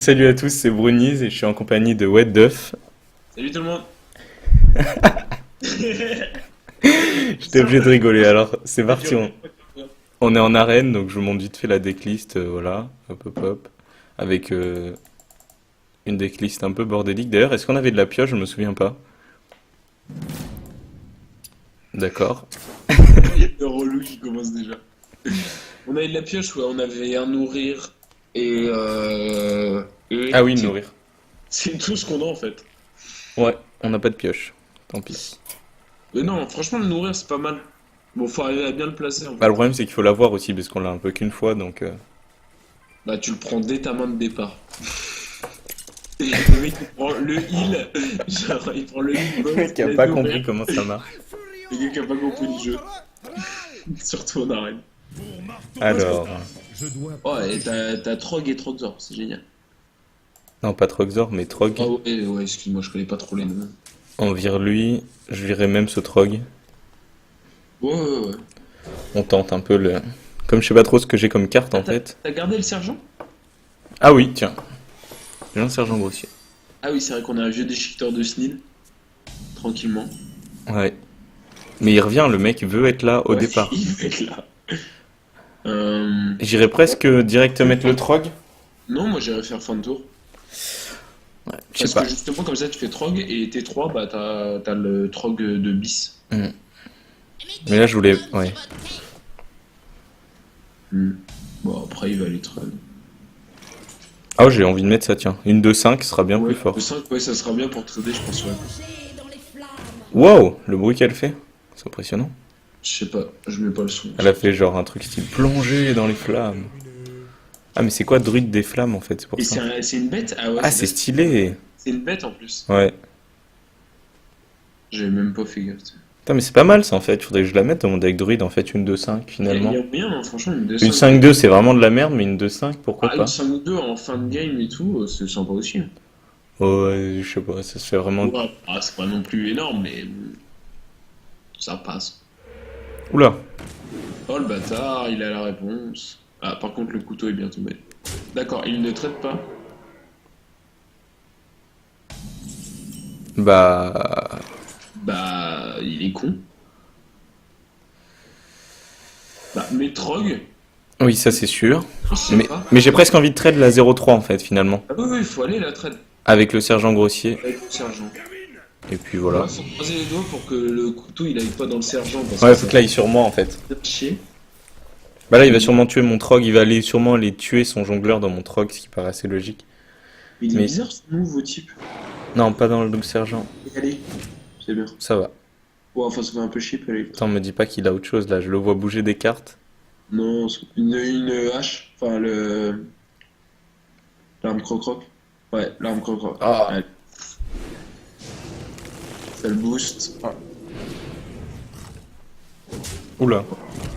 Salut à tous, c'est Brunies et je suis en compagnie de What Duff. Salut tout le monde. J'étais obligé de rigoler, alors c'est Ça dure parti, on est en arène, donc je vous montre vite fait la decklist, voilà, hop hop hop, avec une decklist un peu bordélique. D'ailleurs, est-ce qu'on avait de la pioche? Je me souviens pas. D'accord. Il y a le relou qui commence déjà. On avait de la pioche, ouais, on avait un nourrir et Ah oui, nourrir. c'est tout ce qu'on a en fait. Ouais, on n'a pas de pioche, tant pis. Mais non, franchement, le nourrir c'est pas mal. Bon, faut arriver à bien le placer en Bah, le fait. problème c'est qu'il faut l'avoir aussi, parce qu'on l'a un peu qu'une fois, donc... Bah, tu le prends dès ta main de départ. Et le mec il prend le heal, genre il prend le heal, Le mec a il pas nourrir. compris comment ça marche. Le gars qui a pas compris le jeu. Surtout en arène. Alors... Oh, et t'as Trog et Trogzor, c'est génial. Non, pas Troxor, mais Trog. Ah ouais, ouais, excuse-moi, je connais pas trop les noms. On vire lui, je virerai même ce Trog. Ouais, ouais, ouais. On tente un peu le... Comme je sais pas trop ce que j'ai comme carte Ah, en fait. t'as gardé le sergent? Ah oui, tiens. J'ai un sergent grossier. Ah oui, c'est vrai qu'on a un vieux déchiqueteur de Snil. Tranquillement. Ouais. Mais il revient, le mec veut être là au Ouais, départ. il va être là. Euh... J'irais presque direct mettre le Trog. Non, moi j'irais faire fin de tour. Ouais, je sais Parce pas. que justement, comme ça, tu fais Trog et T3, bah t'as le Trog de bis. Hmm. Mais là je voulais... Ouais. Hmm. Bon, après, il va aller trade. Ah j'ai envie de mettre ça, tiens. Une 2-5 sera bien Ouais, plus fort. le 5, ouais, ça sera bien pour trader, je pense, ouais. Wow, le bruit qu'elle fait. C'est impressionnant. Je sais pas, je mets pas le son. Elle a fait genre un truc style plonger dans les flammes. Ah mais c'est quoi druide des flammes en fait, c'est pour Et ça. c'est une bête? Ah ouais, Ah c'est bête. stylé. C'est une bête en plus. Ouais. J'avais même pas fait gaffe. Putain mais c'est pas mal ça en fait, faudrait que je la mette dans mon deck druide en fait, une 2-5 Il y finalement. a moyen, hein, franchement, une Une 2-5. 5-2 c'est vraiment de la merde, mais une 2-5 pourquoi Ah, une pas? 5-2 en fin de game et tout, c'est sympa aussi. Ouais, je sais pas, ça se fait vraiment... Ouais, ah, c'est pas non plus énorme, mais ça passe. Oula, Oh le bâtard, il a la réponse. Ah, par contre, le couteau est bien tombé. D'accord, il ne traite pas. bah... Bah, il est con. Bah, Metrog, Oui, ça c'est sûr. je sais Mais, pas. mais j'ai presque envie de trade la 0-3 en fait finalement. Ah oui, oui, il faut aller la trade Avec le sergent grossier. avec le sergent. Et puis On voilà. va se croiser les doigts pour que le couteau il aille pas dans le sergent parce Ouais, que faut ça que là il sur moi en fait. va chier. Bah là il va sûrement tuer mon Trog, il va aller sûrement aller tuer son jongleur dans mon Trog, ce qui paraît assez logique. Il est Mais bizarre ce nouveau type. non, pas dans le sergent. Allez, c'est bien. Ça va. Ouais, enfin, ça fait un peu cheap, allez. Attends, me dis pas qu'il a autre chose là, je le vois bouger des cartes. Non, une hache, enfin le. L'arme croc-croc. Ouais, l'arme croc-croc. Ah. Allez. Ça le boost. Ah, Oula.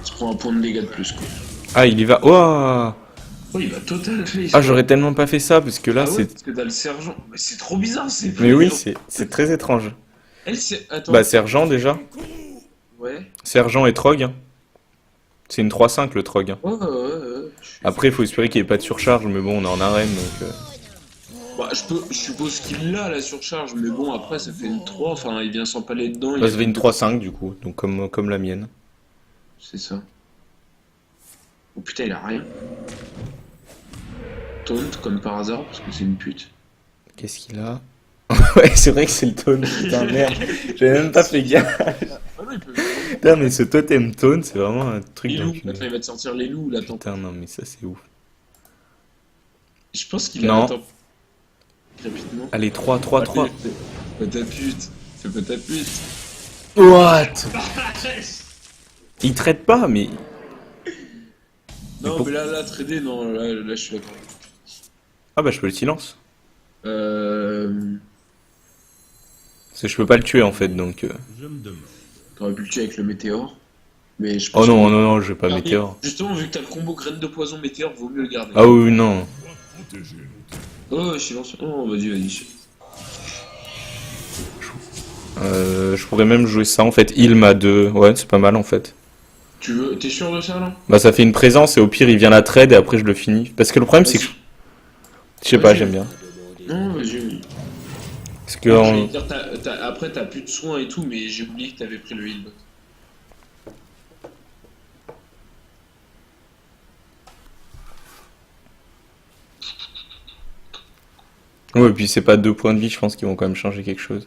tu prends un point de dégâts de plus, quoi. Ah, il y va. Ouah. Oh, il va total face. Ah, j'aurais tellement pas fait ça parce que là Ah ouais, c'est. parce que t'as le sergent. Mais c'est trop bizarre, c'est. Mais oui, c'est très étrange. Elle, c'est. Attends. Bah, sergent déjà. Ouais. Sergent et Trog, hein. C'est une 3-5 le Trog, hein. Ouais, ouais, ouais. Après, il faut espérer qu'il n'y ait pas de surcharge, mais bon, on est en arène donc. Bah, je suppose qu'il l'a la surcharge, mais bon, après, ça fait une 3. Enfin, il vient s'empaler dedans. Bah, ça fait une 3-5 du coup, donc comme la mienne. C'est ça. Oh putain, il a rien. Taunt, comme par hasard, parce que c'est une pute. Qu'est-ce qu'il a? Ouais, c'est vrai que c'est le taunt, putain, merde. J'avais même pas fait gaffe. Ah non, il peut. Putain, mais ce totem taunt, c'est vraiment un truc Les loups, d'enculé. attends, il va te sortir les loups, là, attends. Putain, non, mais ça c'est ouf. Je pense qu'il a. Non. Attends. Rapidement. Allez, 3, 3, 3. Fais ta pute. C'est pas ta pute. What? Il traite pas, mais. Non, pour- mais là, trader, non, là, je suis d'accord. Ah bah, je peux le silence. Euh. Parce que je peux pas le tuer en fait, donc. T'aurais pu le tuer avec le météore. Mais je pense Oh non, que- non, non, je vais pas Ah, météore. et justement, vu que t'as le combo graine de poison météore, vaut mieux le garder. Ah oui, non. Oh, je suis lancé. Oh, vas-y. Je pourrais même jouer ça en fait. Il m'a 2. Ouais, c'est pas mal en fait. Tu veux. T'es sûr de ça, là? Bah, ça fait une présence et au pire, il vient la trade et après, je le finis. Parce que le problème, c'est que. Je sais pas, Vas-y. j'aime bien. Non, vas-y. Parce que Ah, j'allais dire, après, t'as plus de soins et tout, mais j'ai oublié que t'avais pris le heal. ouais, et puis c'est pas 2 points de vie, je pense qu'ils vont quand même changer quelque chose.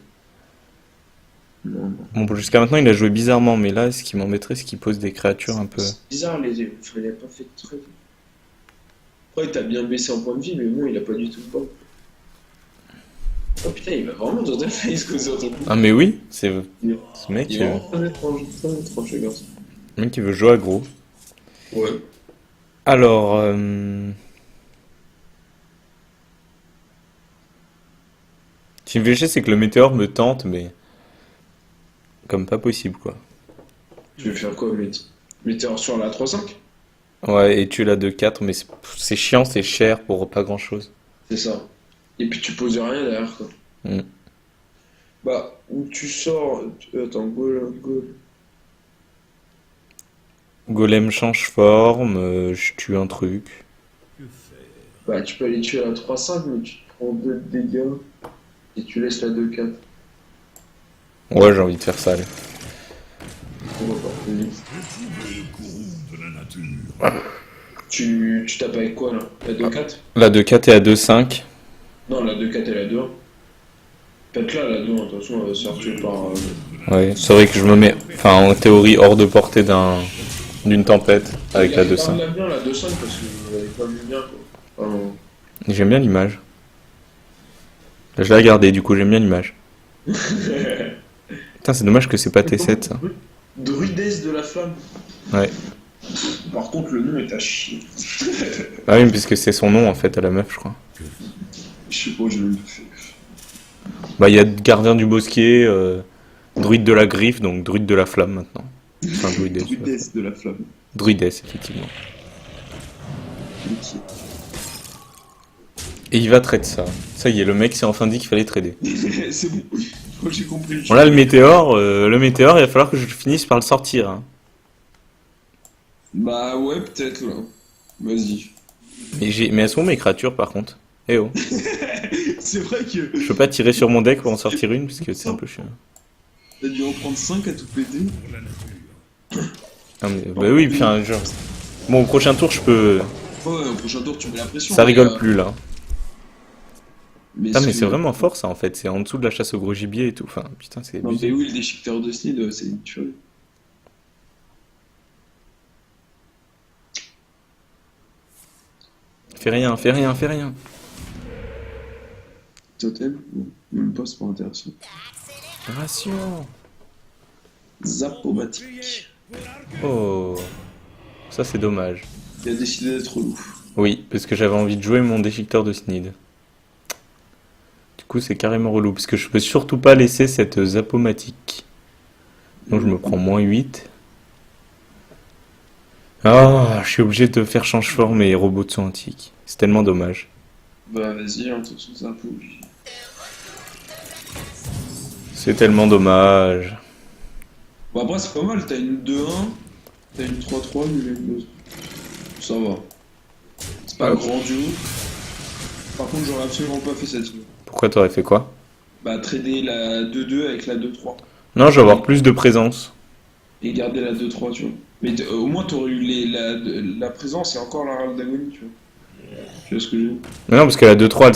Non, non. Bon, jusqu'à maintenant, il a joué bizarrement, mais là, ce qui m'embêterait, c'est qu'il pose des créatures un peu. C'est bizarre, je l'avais pas fait très vite. Après, t'as bien baissé en point de vie, mais bon, il a pas du tout le temps. Oh putain, il va vraiment dans ta face comme ça, ton coup. Ah, mais oui, c'est Il ce mec, il est vraiment très étrange, ce garçon. le mec qui veut jouer aggro. Ouais. Alors, ce qui me fait chier, c'est que le météore me tente, mais comme pas possible, quoi. Tu veux faire quoi, Meteor sur la 3-5? Ouais, et tu l'as de 4 mais c'est chiant, c'est cher pour pas grand-chose. C'est ça. Et puis tu poses rien derrière, quoi. Mm. Bah, où tu sors. Attends, go. Golem change forme, je tue un truc. Bah, tu peux aller tuer la 3-5, mais tu te prends 2 de dégâts. Et tu laisses la 2-4. Ouais, j'ai envie de faire ça, allez. On va pas plus vite. Tu tapes avec quoi, là? La 2-4? La 2-4 et à 2-5. Non, la 2-4 et la 2-1. Pète là, la 2-1, attention, elle va se faire tuer par. Ouais, c'est vrai que je me mets, enfin, en théorie, hors de portée d'une tempête avec la 2-5. Garde-la bien, la 2-5, parce qu'elle est pas vue bien, quoi. Enfin, J'aime bien l'image. Je l'ai regardé, du coup, j'aime bien l'image. Putain, c'est dommage que c'est pas T7, ça. Druidesse de la flamme. Ouais. Par contre, le nom est à chier. Ah oui, puisque c'est son nom, en fait, à la meuf, je crois. Je sais pas, je le fais. Bah, il y a Gardien du Bosquet, Druide de la Griffe, donc Druide de la Flamme, maintenant. Enfin, Druidesse. Ouais. Druidesse de la flamme. Druidesse, effectivement. Ok. Et il va trade ça. Ça y est, le mec s'est enfin dit qu'il fallait trader. C'est bon, je crois que j'ai compris. Bon là, le météore, il va falloir que je finisse par le sortir, hein. Bah ouais, peut-être là. Vas-y. Mais elles sont où mes créatures, par contre? Eh oh. C'est vrai que Je peux pas tirer sur mon deck pour en sortir une, parce que c'est un peu chiant. t'as dû en prendre 5 à tout péter. Ah, mais, bah oui, puis genre... Bon, au prochain tour, je peux... Ouais, au prochain tour, tu mets la pression. Ça mais, rigole plus, là. Mais, Ah, mais c'est vraiment fort, ça, en fait. C'est en dessous de la chasse au gros gibier et tout. Enfin, putain, c'est Non, mais abusé. oui, le déchiqueteur de Sneed, c'est une tuerie. Fais rien, fais rien, fais rien. Totem? Non, même pas, c'est pas intéressant. Ration. Zapomatique. Oh. Ça, c'est dommage. Il a décidé d'être relou. Oui, parce que j'avais envie de jouer mon déchiqueteur de Sneed. Du coup, c'est carrément relou, parce que je peux surtout pas laisser cette zapomatique. Donc je me prends -8. Ah, je suis obligé de faire change-forme et robot de son antique. C'est tellement dommage. Bah vas-y, hein, de toute façon, c'est un peu obligé. C'est tellement dommage. Bon, après, c'est pas mal, t'as une 2-1, t'as une 3-3, une 2. Ça va. C'est pas Ah. grandiose. Par contre, j'aurais absolument pas fait cette. Pourquoi t'aurais fait quoi? Bah, trader la 2-2 avec la 2-3. Non, je vais avoir plus de présence. Et garder la 2-3, tu vois. Mais au moins, t'aurais eu la présence et encore la râle d'agonie, tu vois. Tu vois ce que je veux dire? Mais non, parce que la 2-3,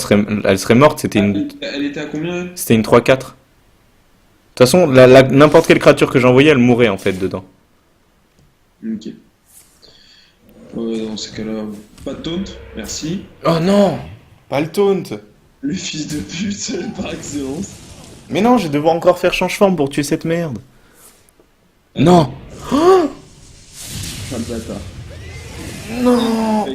elle serait morte, Elle était à combien, elle? c'était une 3-4. De toute façon, n'importe quelle créature que j'envoyais, elle mourait en fait dedans. Ok. Ouais, dans ces cas-là, pas de taunt, merci. Oh non! Pas le taunt! Le fils de pute, par excellence. Mais non, je vais devoir encore faire change-forme pour tuer cette merde. Non! Ah, le bâtard. Non!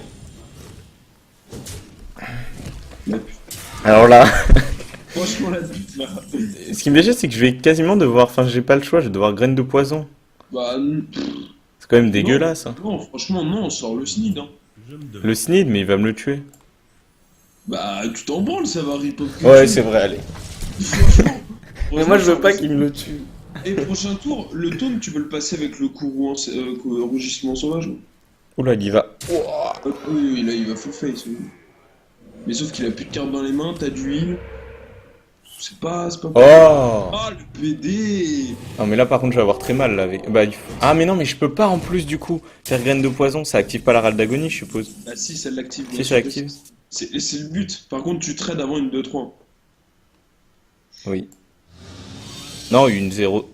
La pute. Alors là, Franchement, la pute, là. ce qui me déchire, c'est que je vais quasiment devoir. Enfin, j'ai pas le choix, je vais devoir graine de poison. Bah, C'est quand même dégueulasse, hein. non, franchement, non, on sort le Sneed, hein. Le Sneed, mais il va me le tuer. Bah, tu t'en branles, ça va rip up. Ouais, c'est vrai, allez. Franchement. Mais moi, je veux pas qu'il me le tue. Et prochain tour, le taunt, tu peux le passer avec le courroux rugissement sauvage. Oula, il y va. Oui, oui, là, il va full face. Oui. Mais sauf qu'il a plus de cartes dans les mains, t'as du heal. C'est pas possible. Oh! Ah, le PD! Non, mais là, par contre, je vais avoir très mal, là. Bah, ah, mais non, mais je peux pas, en plus, du coup, faire graine de poison. Ça active pas la râle d'agonie, je suppose. Ah si, ça l'active. Si, bien ça sûr. active. C'est le but. Par contre, tu trades avant une 2-3. Oui. Non, une zéro.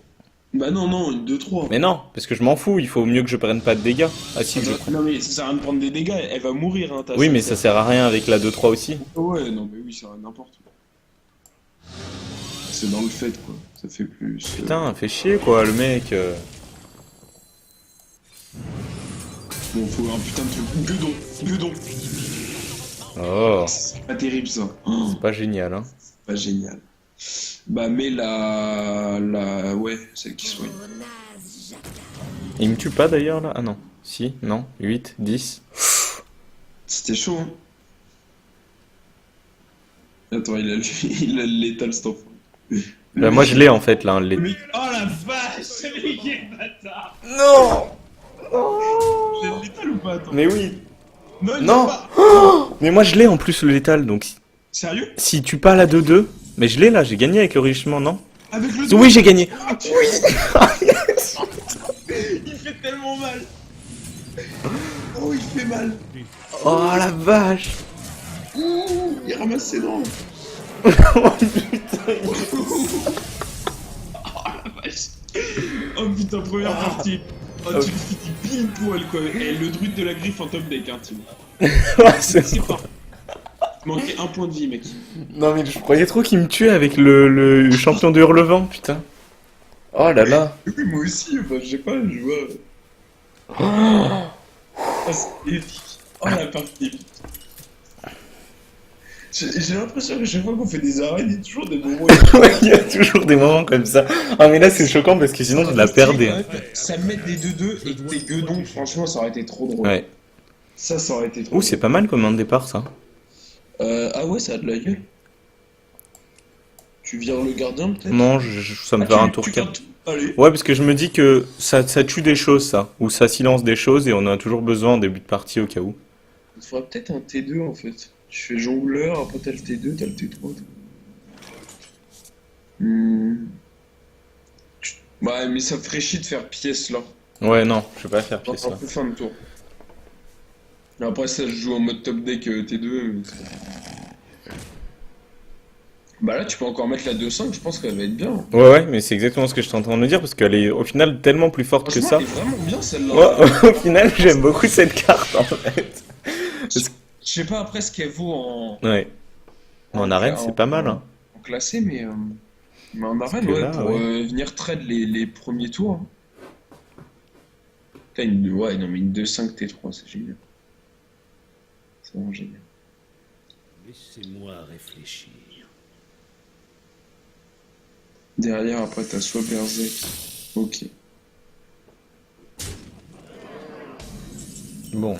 Bah non, non, une 2-3. Mais non, parce que je m'en fous. Il faut mieux que je prenne pas de dégâts. Ah, si, je prends. Non mais ça sert à rien de prendre des dégâts, elle va mourir, hein, ta Oui, mais sœur. ça sert à rien avec la 2-3 aussi. Ouais, non mais oui, ça sert à n'importe quoi. C'est dans le fait, quoi. Ça fait plus... Putain, fait chier, quoi, le mec. Bon, faut un putain de truc. Gueudon, gueudon. Oh, C'est pas terrible, ça. Oh, c'est pas génial, hein. pas génial. Bah, mais ouais, celle qui soigne. Il me tue pas, d'ailleurs, là? Ah, non. Si, non. 8, 10. C'était chaud, hein. Attends, il a il a le létal, cet enfant. Bah, moi, je l'ai, en fait, là. Le mec... Oh la vache, c'est lui qui est bâtard. Non! J'ai le létal ou pas, attends? Mais oui! Non, il Non. l'a pas. Mais moi, je l'ai, en plus, le létal, donc... Sérieux? Si tu pas la 2-2... Mais je l'ai, là, j'ai gagné avec le richement, non? Avec le Oui, j'ai gagné! Oui. Il fait tellement mal. Oh, il fait mal. Oh, la vache! Ouh, il ramasse ses dents. Oh, putain! Oh putain, première partie. Oh, Ah. tu le finis pile poil, quoi. Et le druide de la griffe en top deck, hein, Tim. C'est pas. Il manquait un point de vie, mec. Non, mais je croyais trop qu'il me tuait avec le champion de Hurlevent, putain. Oh là là. Oui, moi aussi, enfin, je sais pas, je vois. Oh, c'est épique. Oh, la partie épique. J'ai l'impression que chaque fois qu'on fait des arènes, il y a toujours des moments. Ouais, il y a toujours des moments comme ça. Ah, mais là, c'est choquant parce que sinon, je la perdais. Hein. Ça me met des 2-2 et que t'es gueudon, franchement, ça aurait été trop drôle. Ouais. Ça aurait été trop Ouh, drôle. c'est pas mal comme un départ, ça. Ah ouais, ça a de la gueule. Tu vires le gardien, peut-être? Non, ça me fait un tour tu 4. gardes tout. Allez. Ouais, parce que je me dis que ça tue des choses, ça. Ou ça silence des choses et on en a toujours besoin en début de partie au cas où. Il te faudrait peut-être un T2 en fait. Tu fais jongleur, après t'as le T2, t'as le T3. Ouais, mais ça te ferait chier de faire pièce là. Ouais, non, je vais pas faire Non, pièce en là. plus fin de tour. Après, ça se joue en mode top deck T2. Bah là, tu peux encore mettre la 2-5, je pense qu'elle va être bien. Ouais, mais c'est exactement ce que je suis en train de me dire parce qu'elle est au final tellement plus forte que Franchement, ça. elle est vraiment bien celle-là. Ouais, au final, j'aime beaucoup cette carte en fait. Je sais pas après ce qu'elle vaut en, Ouais. En arène, c'est pas mal, hein. en classé, mais en arène, que ouais, là, pour ouais. venir trade les premiers tours. T'as ouais, non, mais une 2-5 T3, c'est génial. C'est vraiment génial. Laissez-moi réfléchir. Derrière, après, t'as soit Berserk. Ok. Bon.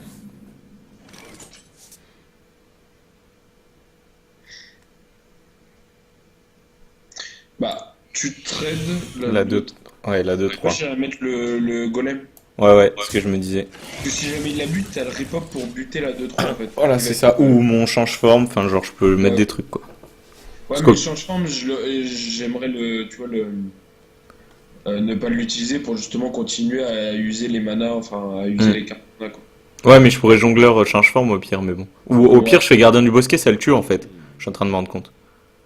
Bah, tu trades La 2. Ouais, la 2-3. Moi, j'irais mettre le golem. Ouais, c'est ce que je me disais. Parce que si jamais il la bute, t'as le repop pour buter la 2-3 en fait. Voilà, Il c'est va ça. être- Ou mon change-forme, enfin, genre, je peux mettre Ouais. des trucs, quoi. Ouais, Parce mais que- change forme, j'aimerais tu vois, ne pas l'utiliser pour justement continuer à user les manas, enfin, à user les cartes mana, quoi. Ouais, mais je pourrais jongleur change-forme au pire, mais bon. Ou au pire, je fais gardien du bosquet, ça le tue, en fait. Je suis en train de me rendre compte.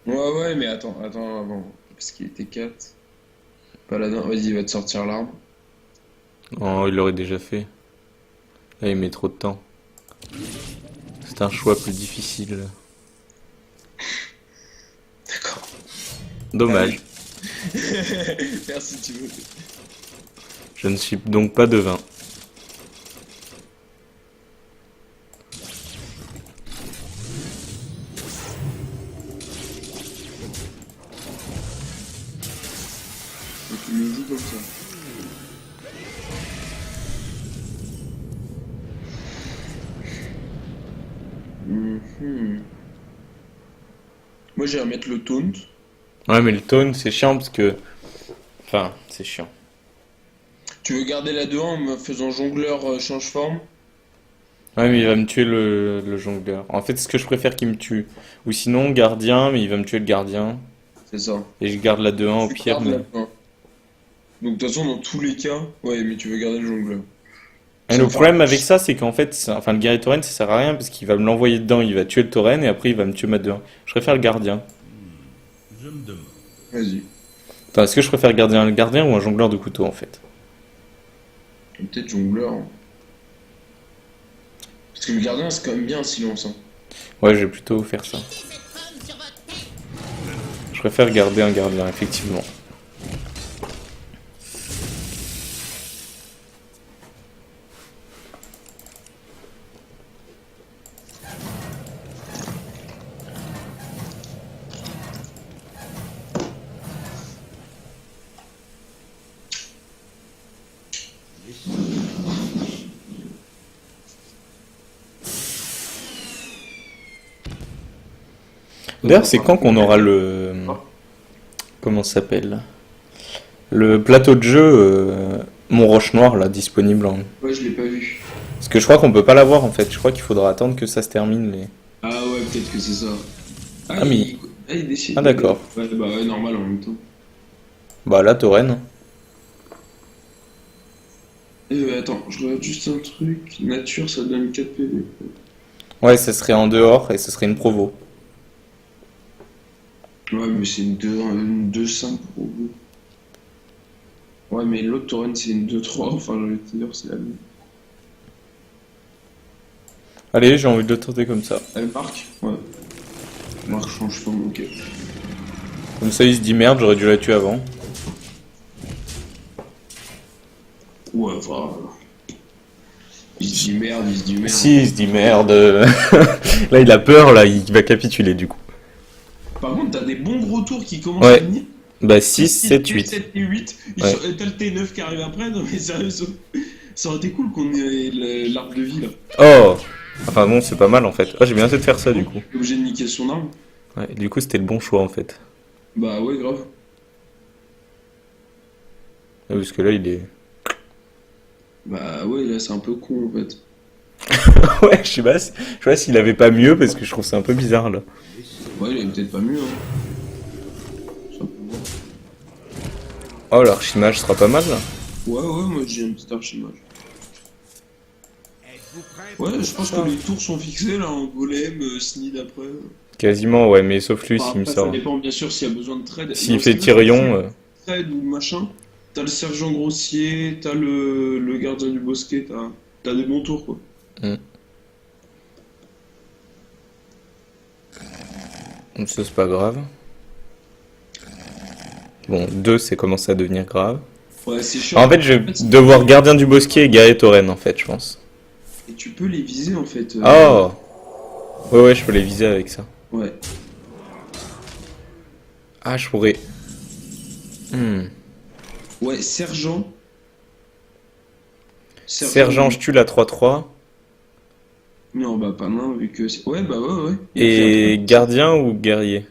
Ouais, mais attends, avant. Parce qu'il était 4. Paladin, vas-y, il va te sortir l'arme. Oh, il l'aurait déjà fait. Là, il met trop de temps. C'est un choix plus difficile. D'accord. Dommage. Merci, Timothée. Je ne suis donc pas devin. Donc, tu le joues comme ça. Mhm. Moi, j'ai à mettre le taunt. Ouais, mais le taunt, c'est chiant parce que... Enfin, c'est chiant. Tu veux garder la 2-1 en me faisant jongleur change forme? Ouais, mais il va me tuer le jongleur. En fait, c'est ce que je préfère qu'il me tue. Ou sinon, gardien, mais il va me tuer le gardien. C'est ça. Et je garde la 2-1 au Tu pire, gardes mais... la fin. Donc, de toute façon, dans tous les cas, ouais, mais tu veux garder le jongleur. Et Ça le me fait problème un- avec ça, c'est qu'en fait, enfin, le guerrier tauren, ça sert à rien parce qu'il va me l'envoyer dedans, il va tuer le tauren et après il va me tuer ma 2-1. Je préfère le gardien. Je me demande. Vas-y. Attends, est-ce que je préfère le gardien ou un jongleur de couteau en fait? Peut-être jongleur. Hein. Parce que le gardien, c'est quand même bien un silence. Hein. Ouais, je vais plutôt faire ça. Je préfère garder un gardien, effectivement. D'ailleurs, c'est quand qu'on aura le... Comment ça s'appelle? Le plateau de jeu Mont-Roche Noir, là, disponible en... Ouais, je l'ai pas vu. Parce que je crois qu'on peut pas l'avoir en fait. Je crois qu'il faudra attendre que ça se termine. Les... Ah ouais, peut-être que c'est ça. Ah, mais- il décide. Ah, d'accord. Ouais, bah ouais, normal en même temps. Bah là, tauren. Attends, je regarde juste un truc. Nature, ça donne 4 PV. Ouais, ça serait en dehors et ce serait une provo. Ouais, mais c'est une 2-5 pour vous. Ouais, mais l'autre Torrent, c'est une 2-3. Enfin, je vais te dire, c'est la même. Allez, j'ai envie de le tenter comme ça. Marc? Ouais. Marc change pas, ok. Comme ça, il se dit merde, j'aurais dû la tuer avant. Ouais, enfin. Il se dit merde, il se dit merde. Si, il se dit merde. Là, il a peur, là, il va capituler du coup. Par contre, t'as des bons gros tours qui commencent Ouais. à venir. Bah 6, 7, 8. 7 et 8. Ouais. T'as le T9 qui arrive après. Non, mais sérieux, ça aurait été cool qu'on ait l'arbre de vie là. Oh! Enfin bon, c'est pas mal en fait. Ah, j'ai bien fait de faire ça du coup. T'es obligé de niquer son arme. Ouais, du coup, c'était le bon choix en fait. Bah ouais, grave. Ouais, parce que là, il est. Bah ouais, là c'est un peu con en fait. Ouais, je sais pas s'il avait pas mieux parce que je trouve ça un peu bizarre là. Ouais, il est peut-être pas mieux. Hein. Simplement. Oh, l'archimage sera pas mal là. Ouais, moi j'ai un petit archimage. Êtes-vous prêts Ouais, je pense que les tours sont fixés là en golem, snid après. Quasiment, ouais, mais sauf lui Enfin, s'il me après, sort. ça dépend bien sûr s'il y a besoin de trade. S'il Non, fait c'est pas Tyrion. trade ou machin. T'as le sergent grossier, t'as le gardien du bosquet, t'as des bons tours quoi. Donc ça, c'est pas grave. Bon, 2, c'est commencé à devenir grave. Ouais, c'est chiant. En fait, je vais devoir gardien du bosquet et guerrier tauren, en fait, je pense. Et tu peux les viser en fait. Oh! Ouais, je peux les viser avec ça. Ouais. Ah, je pourrais. Ouais, sergent. Sergent, je tue la 3-3. Non, bah pas non, vu que. Ouais, bah ouais. Et gardien ou guerrier?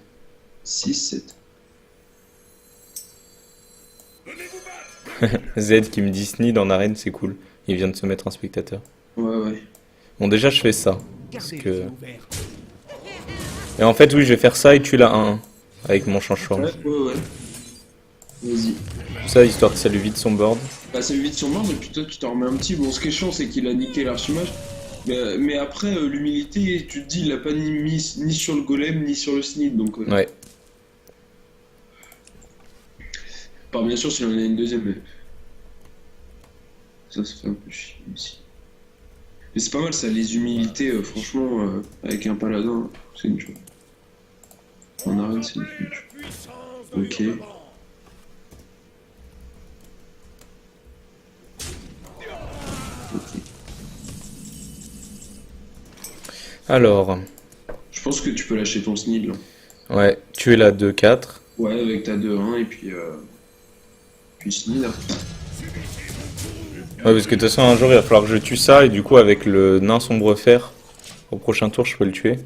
6, 7. Z qui me dit Snid en arène, c'est cool. Il vient de se mettre en spectateur. Ouais. Bon, déjà, je fais ça. Gardez que- les yeux ouverts. Et en fait, oui, je vais faire ça et tuer la 1-1. Avec mon change-forme. Ouais. Vas-y. Ça, histoire que ça lui vide son board. Bah, c'est vite son mort, et puis toi, tu t'en remets un petit. Bon, ce qui est chiant, c'est qu'il a niqué l'archimage. Mais après, l'humilité, tu te dis, il a pas mis ni sur le golem, ni sur le snid. Donc, Ouais. Enfin, bien sûr, s'il en a une deuxième, mais. Ça fait un peu chier aussi. Mais c'est pas mal, ça, les humilités, franchement, avec un paladin, c'est une chose. En arène, c'est une chose. Ok. Alors, Je pense que tu peux lâcher ton snid, là. ouais, tuer la 2-4. Ouais, avec ta 2-1, et puis. Puis snid, là. Ouais, parce que de toute façon, un jour, il va falloir que je tue ça, et du coup, avec le nain sombre fer, au prochain tour, je peux le tuer.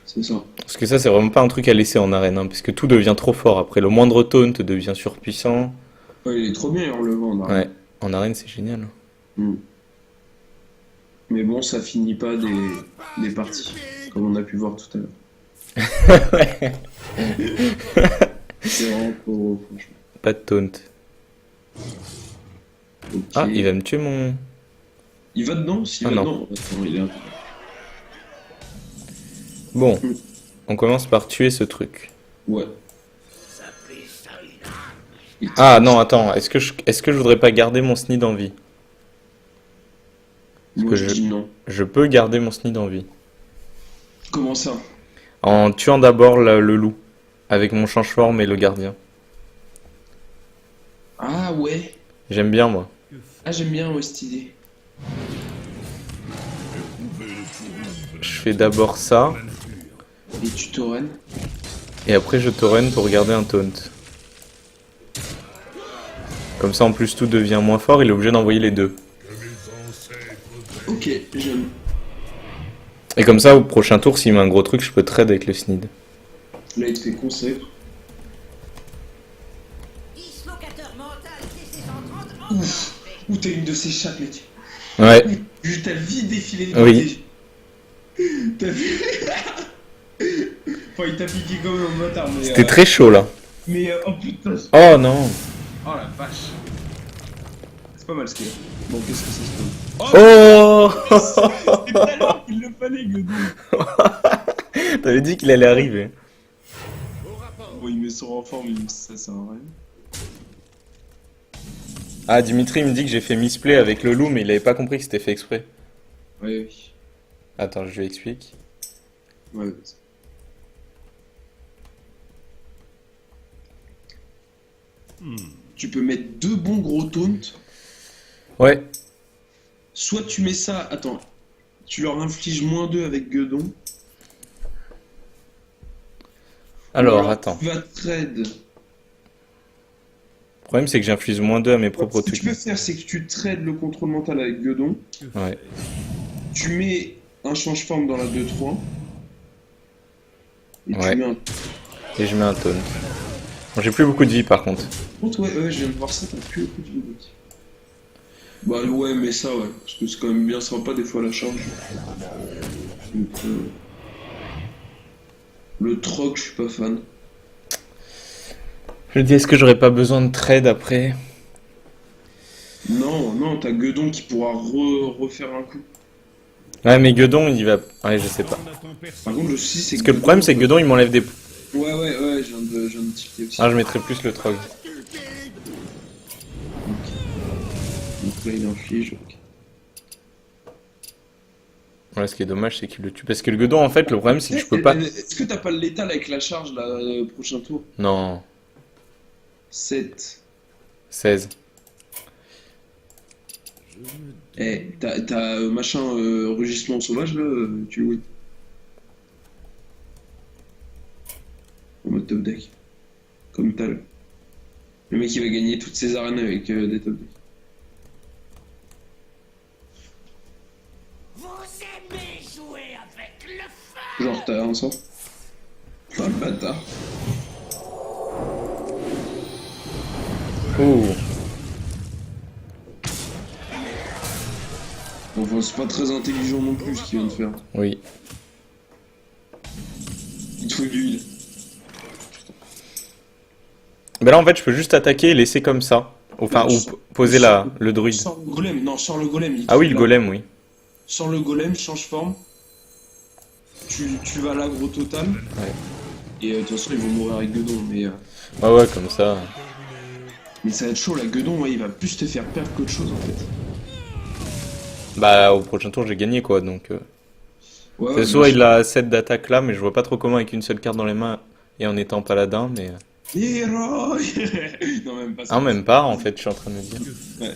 C'est ça. Parce que ça, c'est vraiment pas un truc à laisser en arène, hein, parce que tout devient trop fort. Après, le moindre taunt devient surpuissant. Ouais, il est trop bien, en le vent, en arène. Ouais, en arène, c'est génial. Mm. Mais bon, ça finit pas des parties, comme on a pu voir tout à l'heure. Ouais. C'est vraiment trop, franchement. Pas de taunt. Ok. Ah, il va me tuer mon... Il va dedans? S'il Ah va non. dedans. Attends, il est un peu. Bon, on commence par tuer ce truc. Ouais. Ah non, attends, est-ce que je voudrais pas garder mon Snid en vie? Moi, que je je- dis non. Je peux garder mon Snid en vie. Comment ça? En tuant d'abord le loup, avec mon change-forme et le gardien. Ah ouais. J'aime bien, moi. Ah, j'aime bien ouais, cette idée. Je fais d'abord ça, Et tu taurennes? et après je tauren pour garder un taunt. Comme ça, en plus, tout devient moins fort, il est obligé d'envoyer les deux. Ok, j'aime. Et comme ça, au prochain tour, s'il met un gros truc, je peux trade avec le Snid. Là, il te fait conseil. Dislocateur mental DC-130 Ouf. Ou t'as une de ces chattes, mec. Ouais, Vu ta vie défiler. Oui. T'as vu? Enfin, il t'a piqué comme un motard, mais. c'était très chaud, là. Mais oh putain. Oh non. Oh la vache. C'est pas mal ce qu'il y a. Bon, qu'est-ce que c'est ce truc? Oh. C'est tout à l'heure qu'il le fallait, Godon. T'avais dit qu'il allait arriver. Bon, il met son renfort, mais ça sert à rien. Ah, Dimitri me dit que j'ai fait misplay avec le loup, mais il avait pas compris que c'était fait exprès. Ouais, oui. Attends, je lui explique. Ouais. Tu peux mettre deux bons gros taunts. Ouais, Soit tu mets ça, attends, tu leur infliges -2 avec Guedon. alors attends. Tu vas trade. Le problème, c'est que j'inflige -2 à mes propres Ce que trucs. tu peux faire, c'est que tu trades le contrôle mental avec Guedon. Ouais. Tu mets un change-forme dans la 2-3. Et Ouais. tu mets un. Et je mets un taunt. Bon, j'ai plus beaucoup de vie par contre. Contre, ouais, je viens de voir ça, t'as plus le coup de vie. Bah ouais, mais ça, ouais. Parce que c'est quand même bien sympa des fois la charge. Donc, le troc, je suis pas fan. Je me dis, est-ce que j'aurais pas besoin de trade après? Non, non, t'as Guedon qui pourra refaire un coup. Ouais, mais Guedon, il va... Ouais, je sais pas. Par contre, le souci, c'est Parce que le problème, c'est que Guedon, il m'enlève des... Ouais, je viens de tilter aussi. Ah, je mettrais plus le trog. Donc là, il inflige. Ok. Ouais, ce qui est dommage, c'est qu'il le tue. Parce que le Guedon, en fait, le problème, c'est que je peux pas... Est-ce que t'as pas le létal avec la charge, là, prochain tour? Non, 7. 16. Eh, t'as machin rugissement sauvage, là, tu le win. En mode top deck. Comme tout à l'heure. Le mec, il va gagner toutes ses arènes avec des top decks. Vous aimez jouer avec le feu. Genre, t'as un sort? Oh, le bâtard. Ouh. Enfin, c'est pas très intelligent non plus ce qu'il vient de faire. Oui. Il te faut de l'huile. Bah là, en fait, je peux juste attaquer et laisser comme ça. Enfin, ou poser le druide. Sans le golem, non, sans le golem. Ah oui, le golem, oui. Sans le golem, change forme. Tu vas à l'aggro total. Ouais. Et de toute façon, ils vont mourir avec Guedon. Ah ouais, comme ça. Mais ça va être chaud, là. Guedon, ouais, il va plus te faire perdre qu'autre chose, en fait. Bah, au prochain tour, j'ai gagné, quoi, donc... Ouais, C'est soit il a 7 d'attaque là, mais je vois pas trop comment avec une seule carte dans les mains et en étant paladin, mais... Héros. Non, même pas ça. Ah, même pas, en fait, je suis en train de me dire. Ouais,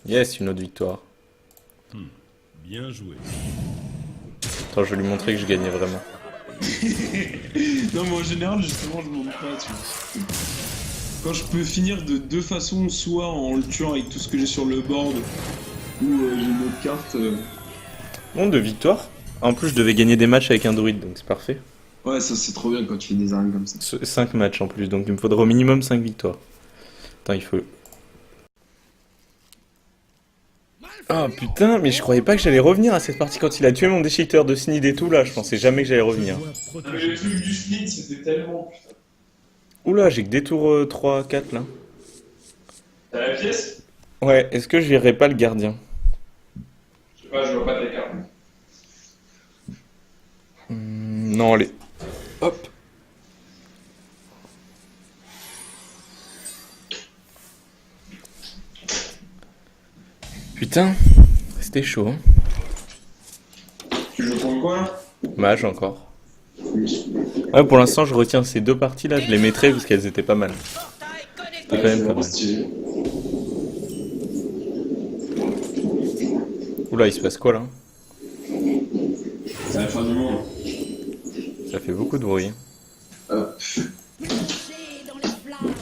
Yes, une autre victoire. Bien joué. Attends, je vais lui montrer que je gagnais vraiment. Non, mais en général, justement, je m'en pas, tu vois. Quand je peux finir de deux façons, soit en le tuant avec tout ce que j'ai sur le board, ou j'ai une autre carte. Bon, 2 victoires. En plus, je devais gagner des matchs avec un druide, donc c'est parfait. Ouais, ça c'est trop bien quand tu fais des arènes comme ça. 5 matchs en plus, donc il me faudra au minimum 5 victoires. Attends, il faut... Ah putain, mais je croyais pas que j'allais revenir à cette partie quand il a tué mon déchiqueteur de Snid et tout là, je pensais jamais que j'allais revenir. Dois Mais protéger. le truc du Snid, c'était tellement. Putain. Oula, j'ai que des tours 3, 4 là. T'as la pièce? Ouais, est-ce que je verrai pas le gardien? Je sais pas, je vois pas ta carte. Non, allez. Hop. Putain, c'était chaud. Hein. Tu joues contre quoi là? Mage encore. Ouais, pour l'instant, je retiens ces deux parties là, je les mettrai parce qu'elles étaient pas mal. Portail connecté. C'est quand même pas mal. stylé. Oula, il se passe quoi là? C'est la fin du monde. Ça fait beaucoup de bruit. Hop. Plongez dans les flammes.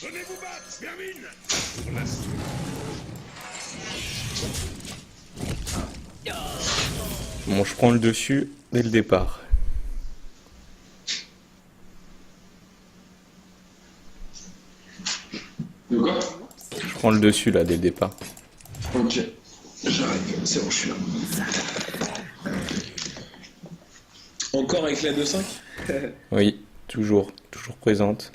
Venez-vous battre, vermine! Pour la suite. Bon, je prends le dessus dès le départ. De quoi? Je prends le dessus là dès le départ. Ok. J'arrive. C'est bon, je suis là. Encore avec la 2-5? Oui, toujours présente.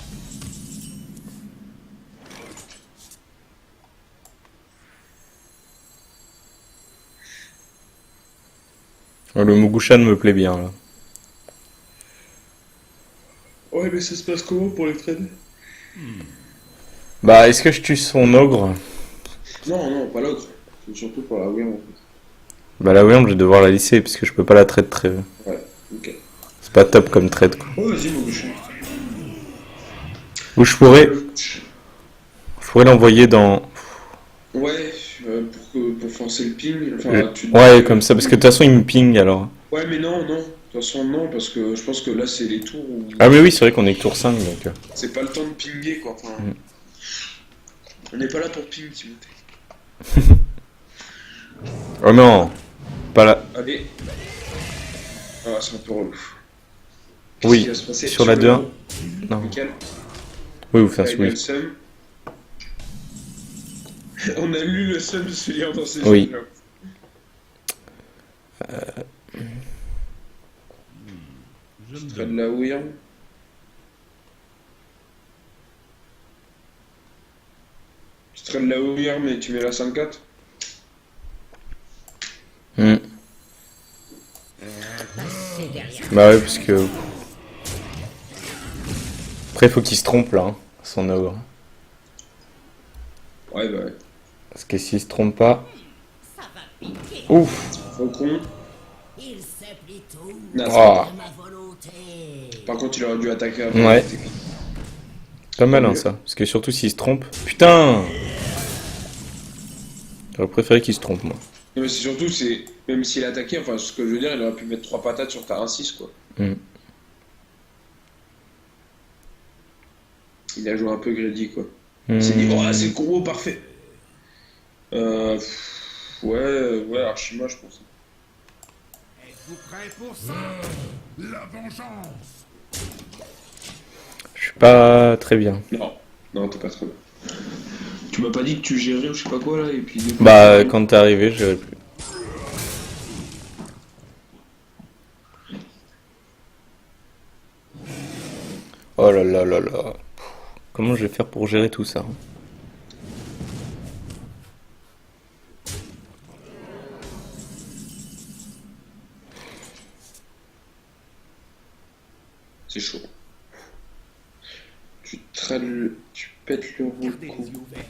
Oh, le Mugushan me plaît bien là. Ouais, mais ça se passe comment pour les trades? Bah, est-ce que je tue son ogre? Non, non, pas l'autre. C'est surtout pour la Wii en fait. Bah la Wyrm, je vais devoir la lisser parce que je peux pas la trade très. Ouais, ok. C'est pas top comme trade quoi. Oh, vas-y, mon bouchon. Ou je pourrais l'envoyer dans. Ouais, pour forcer le ping. Enfin, Ouais, comme ça, parce que de toute façon il me ping alors. Ouais, mais non, non. De toute façon, non, parce que je pense que là, c'est les tours où. Ah, mais oui, c'est vrai qu'on est que tour 5 donc. C'est pas le temps de pinguer, quoi. Enfin, on n'est pas là pour ping, Timothée. Oh non! Pas là. Allez. Ah, c'est un peu relou. Qu'est-ce Oui, qui va se passer sur la le 2-1. haut Non. Nickel. Oui, vous faites Là, il a oui. le seum. On a lu le seum de se lire dans ses Oui. jeux, là. Je me Près de donne. la Wyrm. Tu trades la Wyrm et tu mets la 5-4. Hmm. Passez derrière. Bah ouais, parce que. Après, faut qu'il se trompe là, hein, son ogre. Ouais, bah ouais. Parce que s'il se trompe pas. Ça va piquer. Ouf! Faucon. Il se plie tout. Non, Ah. À ma volonté. Par contre, il aurait dû attaquer après. Ouais. Pas mal hein, ça. Parce que surtout s'il se trompe. Putain! J'aurais préféré qu'il se trompe, moi. Non, mais c'est surtout, c'est. Même s'il attaquait, enfin, ce que je veux dire, il aurait pu mettre 3 patates sur ta 1-6, quoi. Hmm. Il a joué un peu greedy, quoi. Hmm. Il s'est dit, oh, c'est le combo parfait. Ouais, Archima, je pense. Êtes-vous prêts pour ça? La vengeance! Je suis pas très bien. Non, non, t'es pas très bien. Tu m'as pas dit que tu gérais ou je sais pas quoi, là, et puis. Bah, quand t'es arrivé, je plus. Oh là là là là. Comment je vais faire pour gérer tout ça? Hein? C'est chaud. Tu pètes le Gardez les recon. yeux ouverts.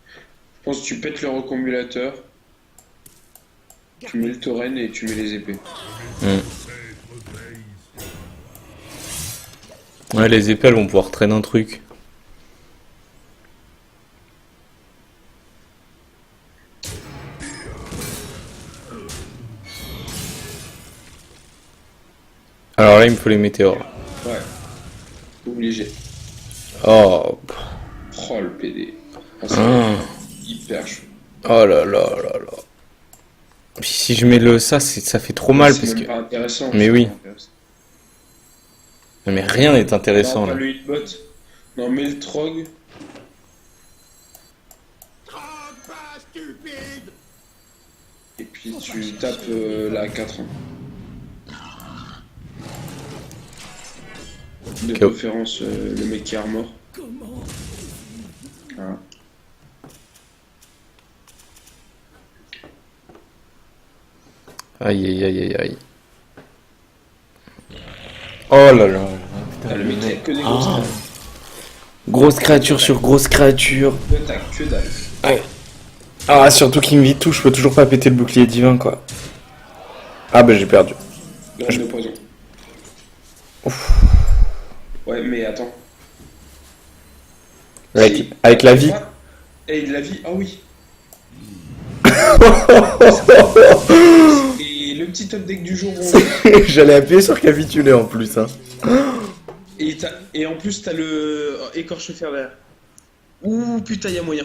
Je pense que tu pètes le recombulateur, tu mets le tauren et tu mets les épées. Ouais, les épées elles vont pouvoir traîner un truc. Alors là, il me faut les météores. Ouais. Obligé. Oh. Oh le PD. Ah, c'est Ah. hyper chaud. Oh là là là là. Puis si je mets le ça, ça fait trop mal C'est parce même que. pas intéressant. Mais c'est oui. pas intéressant. Mais rien n'est intéressant Non, là. pas le hitbot. Non, mais le trog. Croque pas, stupide. Et puis tu tapes la 4. De Ok. préférence, le mec qui armor. Voilà. Aïe aïe aïe aïe aïe. Oh là là là. Ah, le mec, il a que des grosses Ah. têtes. Grosse créature sur grosse créature. Toi, t'as que dalle. Ah, surtout qu'il me vit tout, je peux toujours pas péter le bouclier divin quoi. Ah bah j'ai perdu. Graine de poison. Ouais, mais attends. Avec la vie. Ah, et la vie, ah oui. Et le petit top deck du jour. J'allais appuyer sur capituler en plus. Hein. Et en plus, t'as le écorche fer derrière. Ouh, putain, y'a moyen.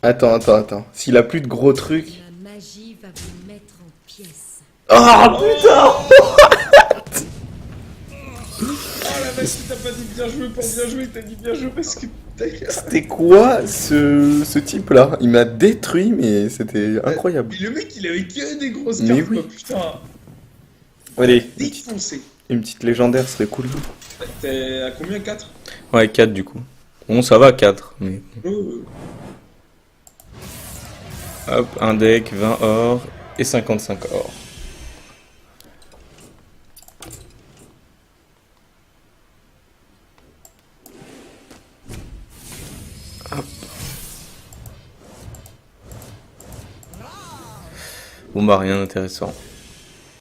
Attends. S'il a plus de gros trucs. La magie va vous mettre en pièces. Oh putain. Ah la vache, t'as pas dit bien joué pour bien jouer, t'as dit bien joué parce que. C'était quoi ce type là? Il m'a détruit mais c'était incroyable. Le mec, il avait que des grosses Mais cartes, oui. quoi, putain. Allez, Défoncé. une petite légendaire serait cool. T'es à combien 4? Ouais, 4 du coup. Bon, ça va 4. Mais... Hop, un deck, 20 or et 55 or. Hop. Bon bah rien d'intéressant.